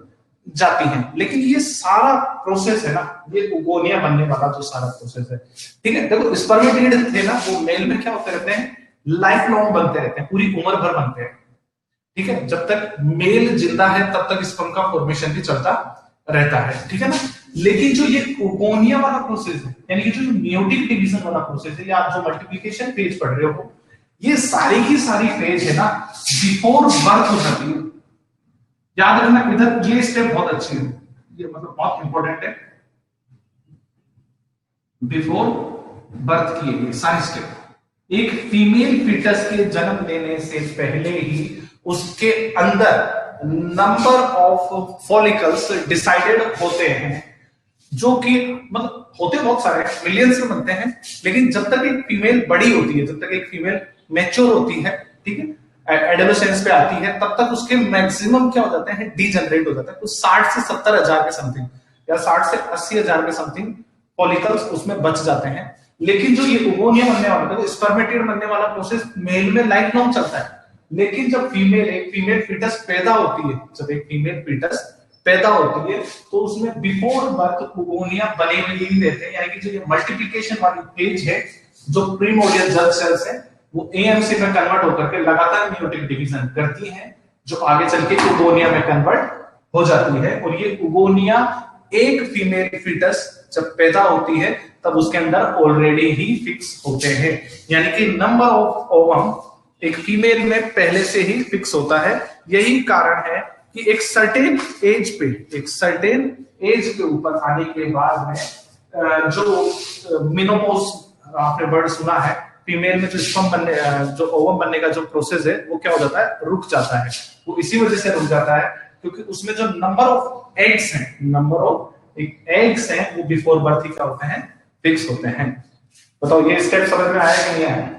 जाती हैं। लेकिन ये सारा प्रोसेस है ना, ये उगोनिया बनने वाला जो सारा प्रोसेस है, ठीक है। देखो स्पर्मेटिड थे ना, वो मेल में क्या होते रहते हैं, लाइफ लॉन्ग बनते रहते हैं, पूरी उम्र भर बनते हैं, ठीक है। जब तक मेल जिंदा है तब तक स्पर्म का फॉर्मेशन भी चलता रहता है, ठीक है ना। लेकिन जो ये उगोनिया वाला प्रोसेस है, यानी कि जो मियोटिक डिवीजन वाला प्रोसेस है, या आप जो मल्टीप्लिकेशन फेज पढ़ रहे हो, ये सारी की सारी फेज है ना, बिफोर बर्थ हो जाती है। याद रखना, इधर ये स्टेप बहुत अच्छी है, ये मतलब बहुत इंपॉर्टेंट है। बिफोर बर्थ किए ये सारे स्टेप। एक फीमेल फीटस के जन्म लेने से पहले ही उसके अंदर नंबर ऑफ फॉलिकल्स डिसाइडेड होते हैं, जो कि मतलब होते बहुत सारे, मिलियंस में बनते हैं। लेकिन जब तक एक फीमेल बड़ी होती है, जब तक एक फीमेल मैच्योर होती है, ठीक है, एडोलेसेंस पे आती है, तब तक उसके मैक्सिमम क्या हो जाते हैं, डीजनरेट हो जाता है। कुछ 60 से 70 हजार के समथिंग, या 60 से 80 हजार के समथिंग फॉलिकल्स उसमें बच जाते हैं। लेकिन जो ये उगोनिया बनने वाला है, स्पर्मेटिड बनने वाला प्रोसेस मेल में लाइफ लॉन्ग चलता है। लेकिन जब एक फीमेल फीटस पैदा होती है, जब एक फीमेल फीटस पैदा होती है, तो उसमें बिफोर बर्थ उगोनिया बने हुए ही रहते हैं। यानी कि जो ये मल्टीप्लिकेशन वाली फेज है, जो प्रीमोर्डियल जर्म सेल्स है, वो एएमसी में कन्वर्ट होकर के लगातार मियोटिक डिवीजन करती हैं, जो आगे चल के उगोनिया में कन्वर्ट हो जाती है। और ये उगोनिया एक फीमेल फीटस जब पैदा होती है, तब उसके अंदर ऑलरेडी ही फिक्स होते हैं। यानी कि नंबर ऑफ ओवम एक फीमेल में पहले से ही फिक्स होता है। यही कारण है कि एक सर्टेन एज पे ऊपर आने के बाद में जो मेनोपॉज आपने वर्ड सुना है, फीमेल में जो स्पर्म बनने, जो ओवम बनने का जो प्रोसेस है, वो क्या हो जाता है, रुक जाता है। वो इसी वजह से रुक जाता है क्योंकि उसमें जो नंबर ऑफ एग्स हैं, वो बिफोर बर्थ ही क्या होते हैं, फिक्स होते हैं। बताओ ये स्टेप समझ में आया कि नहीं आया।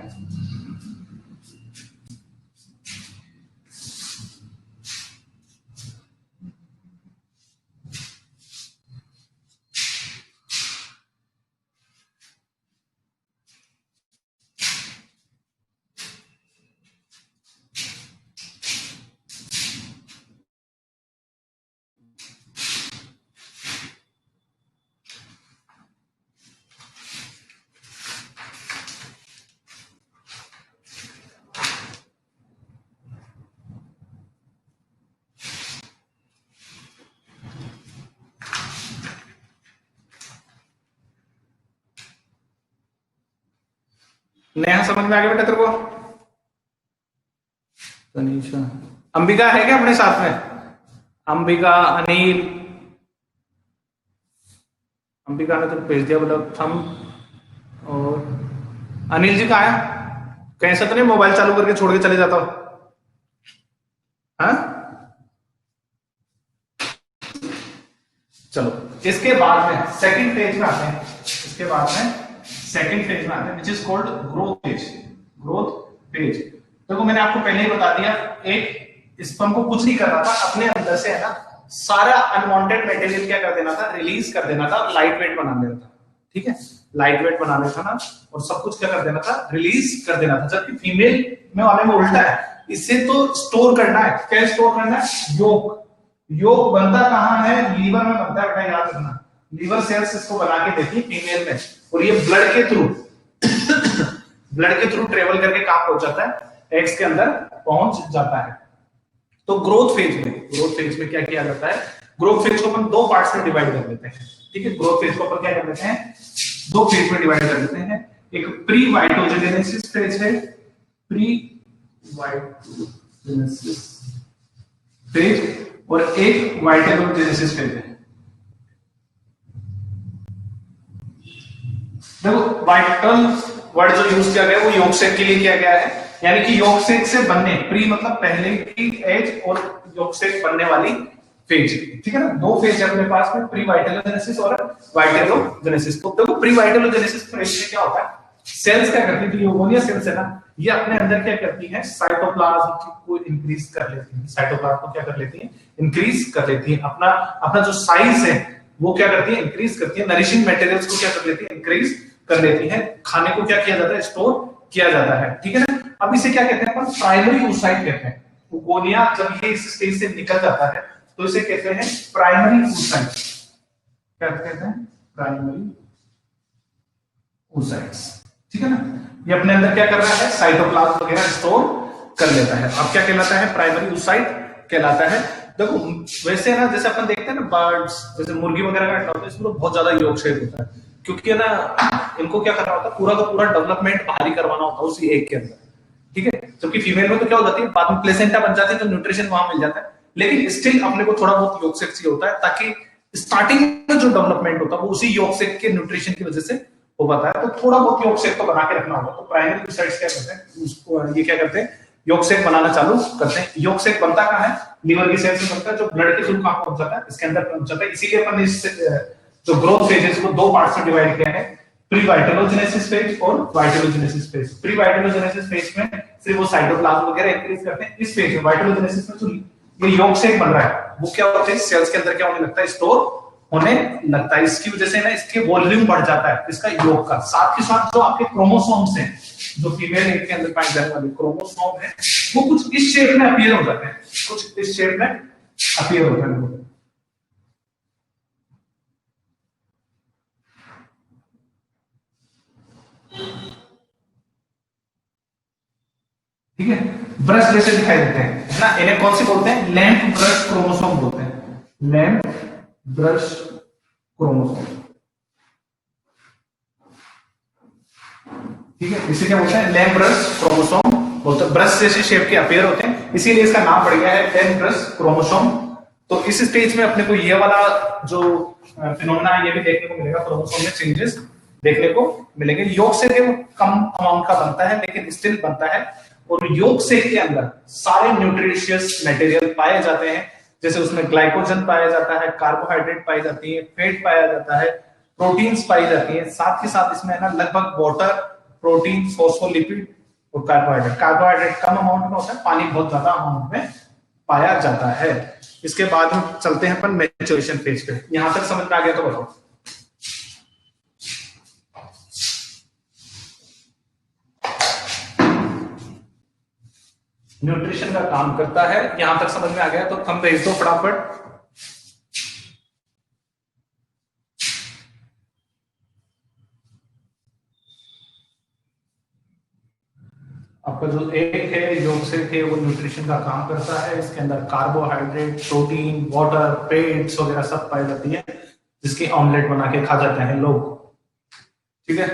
नेहा समझ में आ गया बेटा तेरे को? तनीषा, अंबिका है क्या अपने साथ में? अंबिका, अनिल, अंबिका ने तो भेज दिया बोला हम। और अनिल जी कहाँ है? कहीं से तो नहीं मोबाइल चालू करके छोड़ के चले जाता हो? हाँ, चलो इसके बाद में सेकंड फेज में आते हैं। इसके बाद में सेकंड फेज में आते हैं, which is called growth phase. Growth phase देखो मैंने आपको पहले ही बता दिया, एक स्पर्म को कुछ नहीं कर रहा था, अपने अंदर से है ना सारा अनवांटेड मटेरियल क्या कर देना था, रिलीज कर देना था, लाइट वेट बना देना था। ठीक है, लाइट वेट बना देना था ना, और सब कुछ क्या कर देना था, रिलीज कर देना था। जबकि फीमेल में वाले में उल्टा है, इसे तो स्टोर करना है। क्या स्टोर करना है? योग। योग बनता कहां है? लीवर में बनता है बेटा, याद रखना। लीवर सेल्स इसको बना के देती है फीमेल में, और ये ब्लड के थ्रू ब्लड के थ्रू ट्रेवल करके कहां पहुंच जाता है? एग्स के अंदर पहुंच जाता है। तो ग्रोथ फेज में क्या किया जाता है? ग्रोथ फेज को अपन दो पार्ट्स में डिवाइड कर देते हैं। ठीक है, ग्रोथ फेज को अपन क्या कर देते हैं? दो फेज में डिवाइड कर देते हैं। एक प्री वाइटोजेनेसिस फेज है, प्री वाइटोजेनेसिस फेज, और एक वाइटलोजेनेसिस फेज है। देखो वाइटल वर्ड जो यूज किया गया है वो योगसेक के लिए किया गया है, यानी कि योगसेक से बनने, प्री मतलब पहले की एज, और योगसेक बनने वाली फेज। ठीक है ना, दो फेज है अपने पास में, प्री वाइटलोजेनेसिस और वाइटलोजेनेसिस। तो देखो प्री वाइटलोजेनेसिस फेज में क्या होता है? सेल्स क्या करती थी, यूगोनिया सेल्स है ना, ये अपने अंदर क्या करती है? साइटोप्लाज्म को इंक्रीज कर लेती है। साइटोप्लाज्म को क्या कर लेती है? इंक्रीज कर लेती है। अपना अपना जो साइज है वो क्या करती है? इंक्रीज करती है। नरिशिंग मटेरियल्स को क्या कर लेती है? इंक्रीज कर लेती है। खाने को क्या किया जाता है? स्टोर किया जाता है। ठीक है ना, अब इसे क्या कहते हैं अपन? प्राइमरी oocyte कहते हैं। यूगोनिया जब ये इस स्टेज से निकल जाता है तो इसे कहते हैं प्राइमरी oocyte। क्या कहते हैं? Primary oocytes। ठीक है ना, ये अपने अंदर क्या कर रहा है? साइटोप्लाज्म वगैरह स्टोर कर लेता है। अब क्या कहलाता है? प्राइमरी oocyte कहलाता है। देखो वैसे ना, जैसे अपन देखते हैं ना बर्ड्स, जैसे मुर्गी वगैरह का अंडा होता है, इसमें बहुत ज्यादा योग शेप होता है, क्योंकि है ना इनको क्या करना होता है? पूरा का पूरा डेवलपमेंट बाहरी करवाना होता है उसी एग के अंदर। ठीक है, जबकि फीमेल में तो क्या हो जाती है, बाद में प्लेसेंटा बन जाती है, तो न्यूट्रिशन वहां मिल जाता है, लेकिन स्टिल अपने को थोड़ा बहुत योग शेप चाहिए होता है, ताकि स्टार्टिंग में जो डेवलपमेंट होता है वो उसी योग शेप के न्यूट्रिशन की वजह से हो पाता है। तो थोड़ा बहुत योग शेप तो बना के रखना होगा। तो प्राइमरी oocytes क्या करते हैं? उसको ये क्या करते हैं? योग शेक बनाना चालू करते हैं। योग शेक बनता कहां है? लीवर की सेल से बनता है, जो ब्लड के थ्रू कहां पहुंच जाता है? इसके अंदर पहुंच जाता है। इसीलिए अपन इस जो ग्रोथ फेजेस को दो पार्ट्स में डिवाइड किया है, प्री वाइटलोजेनेसिस फेज और वाइटलोजेनेसिस फेज। प्री वाइटलोजेनेसिस फेज में सिर्फ वो साइटोप्लाज्म वगैरह इंक्रीज करते हैं। इस फेज में वाइटलोजेनेसिस में जो ये योग शेक बन रहा है वो क्या होता है? सेल्स के अंदर क्या होने लगता है? स्टोर होने लगता है। इसकी वजह से ना इसके वॉल्यूम बढ़ जाता है, इसका योग का। साथ के साथ जो आपके क्रोमोसोम्स हैं, जो फीमेल एग के अंदर पाए जाने वाले क्रोमोसोम है, वो कुछ इस शेप में अपीयर हो जाते हैं, कुछ इस शेप में अपीयर होते हैं। ठीक है, ब्रश जैसे दिखाई देते हैं, है ना। इन्हें कौन से बोलते हैं? लैम्प ब्रश क्रोमोसोम बोलते हैं। Lamp brush chromosome. ठीक है, इसे क्या बोलते हैं? लैम्प ब्रश क्रोमोसोम बोलते हैं। ब्रश जैसे शेप के अपीयर होते हैं, इसीलिए इसका नाम पड़ गया है लैम्प ब्रश क्रोमोसोम। तो इस स्टेज में अपने को ये वाला जो फिनोमेना है ये भी देखने को मिलेगा, क्रोमोसोम में चेंजेस देखने को मिलेंगे। योग से कम अमाउंट का बनता है, लेकिन स्टिल बनता है। और योग से के अंदर सारे न्यूट्रिशियस मटेरियल पाए जाते हैं, जैसे उसमें ग्लाइकोजन पाया जाता है, कार्बोहाइड्रेट पाई जाती है, फैट पाया जाता है, प्रोटीन्स पाई जाती है। साथ ही साथ इसमें ना लगभग वाटर, प्रोटीन, फॉस्फोलिपिड और कार्बोहाइड्रेट। कार्बोहाइड्रेट कम अमाउंट में होता है, पानी बहुत ज्यादा अमाउंट में पाया जाता है। इसके बाद हम चलते हैं अपन मैच्योरेशन फेज पे। यहां तक समझ में आ गया तो बताओ। न्यूट्रिशन का काम करता है, यहां तक समझ में आ गया तो थंब भेज दो फटाफट। आपका जो एक है योग से थे वो न्यूट्रिशन का काम करता है। इसके अंदर कार्बोहाइड्रेट, प्रोटीन, वाटर, फैट्स वगैरह सब पाई जाती है, जिसकी ऑमलेट बना के खा जाते हैं लोग। ठीक है,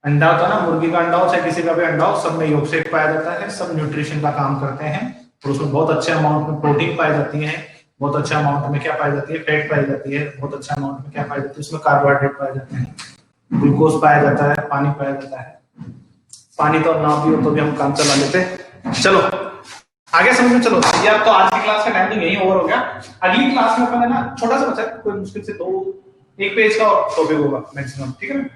अंडा होता है ना, मुर्गी का अंडा हो चाहे किसी का भी अंडा हो, सब में योग से पाया जाता है, सब न्यूट्रिशन का काम करते हैं और उसमें बहुत अच्छे अमाउंट में प्रोटीन पाई जाती है, बहुत अच्छे अमाउंट में क्या पाई जाती है, फैट पाई जाती है, बहुत अच्छे अमाउंट में क्या पाई जाती है, उसमें कार्बोहाइड्रेट पाए जाते हैं, ग्लूकोज पाया जाता है, पानी पाया जाता है। पानी तो ना पियो तो भी हम काम चला लेते। चलो आगे समझ में चलो यार, तो आज की क्लास का टाइमिंग यही ओवर हो गया। अगली क्लास में अपन है ना छोटा सा बच्चा, कोई मुश्किल से एक पेज का टॉपिक होगा मैक्सिमम, ठीक है ना।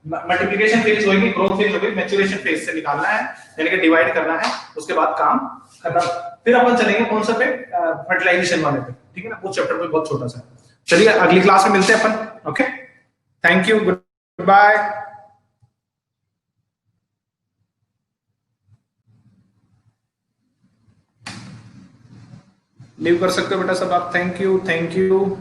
मल्टीप्लिकेशन फेज होगी, ग्रोथ फेज होगी, मैच्योरेशन फेज से निकालना है, यानी कि डिवाइड करना है, उसके बाद काम खत्म। फिर अपन चलेंगे कौन सा पे, फर्टिलाइजेशन वाले पे, ठीक है ना, वो चैप्टर पे बहुत छोटा सा। चलिए अगली क्लास में मिलते हैं अपन। Okay, thank you, good bye. Leave कर सकते हो बेटा सब आप। Thank you, thank you.